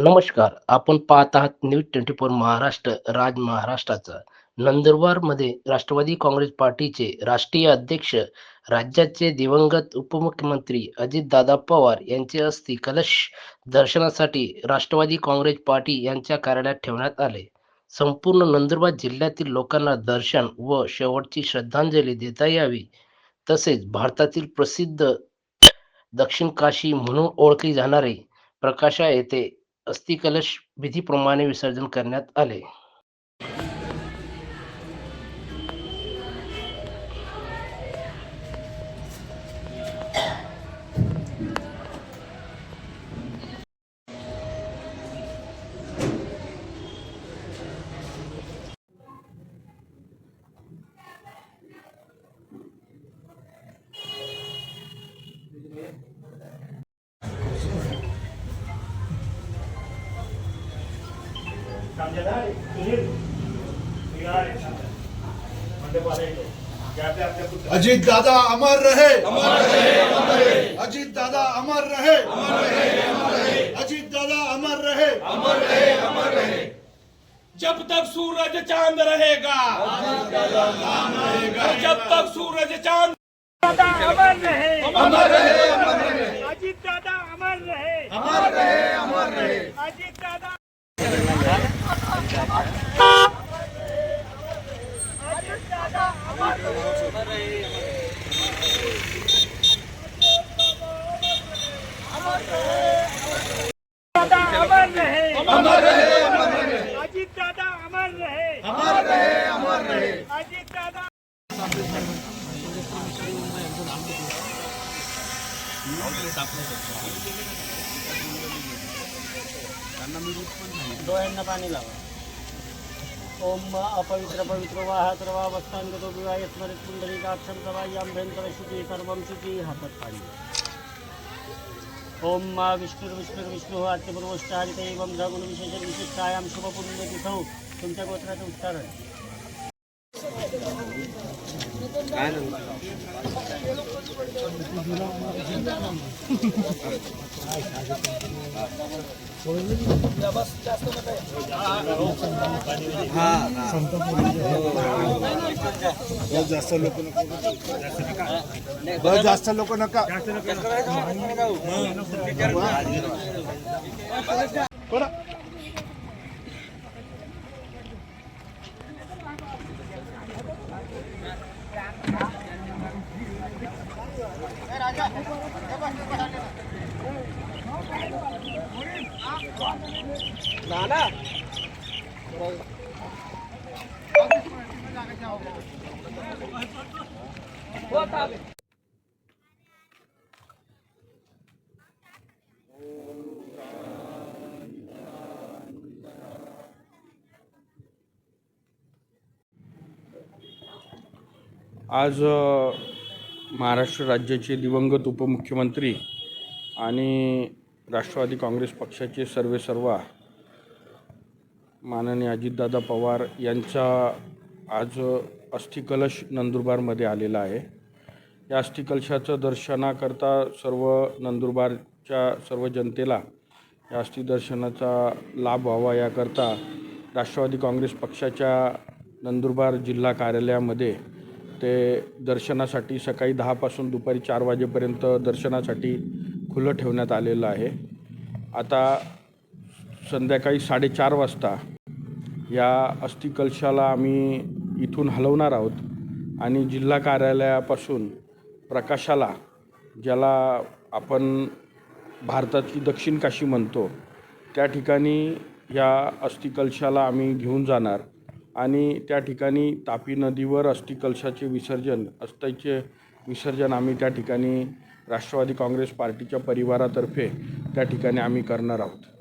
नमस्कार. आपण पाहत आहात न्यूज 24 महाराष्ट्र, महाराष्ट्राचा. नंदुरबारमध्ये राष्ट्रवादी काँग्रेस पार्टीचे राष्ट्रीय अध्यक्ष, राज्याचे दिवंगत उपमुख्यमंत्री अजितदादा पवार यांचे अस्थि कलश दर्शनासाठी राष्ट्रवादी काँग्रेस पार्टी यांच्या कार्यालयात ठेवण्यात आले. संपूर्ण नंदुरबार जिल्ह्यातील लोकांना दर्शन व शेवटची श्रद्धांजली देता यावी, तसेच भारतातील प्रसिद्ध दक्षिण काशी म्हणून ओळखले जाणारे प्रकाशा येथे अस्थिकलश विधीप्रमाणे विसर्जन करण्यात आले. अजीत दादा अमर रहे, अजीत दादा अमर रहे, अजीत दादा अमर रहे। जब तक सूरज चांद रहेगा, जब तक सूरज चांद अमर रहे, अजीत दादा अमर रहे, अजीत दादा अमर रहे, अजीत दादा अमर रहे, अजीत दादा। डोळ्यांना पाणी लावा. ओम अपवित्र पवित्र वाहत्रवा वस्तांगतो विवाह स्मरित पुंडरीकाक्षं सवायाभ्यंतर शुची सर्वं शुची हातात पाणी. ओम मा विष्णू आद्यपूर्वष्टारित एवं गुण विशेष विशिष्टायां शुभपुण्यतिथौ तुमच्या गोत्राचे उच्चारण. जास्त लोक नको, जास्त लोक नका. आज महाराष्ट्र राज्याचे दिवंगत उपमुख्यमंत्री आणि राष्ट्रवादी काँग्रेस पक्षाचे सर्वेसर्वा माननीय अजितदादा पवार यांचा आज अस्थिकलश नंदुरबारमध्ये आलेला आहे. या अस्थिकलशाचं दर्शनाकरता सर्व नंदुरबारच्या सर्व जनतेला या अस्थिदर्शनाचा लाभ व्हावा याकरता राष्ट्रवादी काँग्रेस पक्षाच्या नंदुरबार जिल्हा कार्यालयामध्ये ते दर्शनासाठी सकाळी 10 पासून दुपारी 4 वाजेपर्यंत दर्शनासाठी खुलं ठेवण्यात आलेलं आहे. आता संध्याकाळी 4:30 वाजता या अस्थिकलशाला आम्ही इथून हलवणार आहोत आणि जिल्हा कार्यालयापासून प्रकाशाला, ज्याला आपण भारताची दक्षिण काशी म्हणतो, त्या ठिकाणी या अस्थिकलशाला आम्ही घेऊन जाणार आणि त्या ठिकाणी तापी नदीवर अस्थिकलशाचे अस्थीचे विसर्जन आम्ही त्या ठिकाणी राष्ट्रवादी काँग्रेस पार्टीच्या परिवारातर्फे त्या ठिकाणी आम्ही करणार आहोत.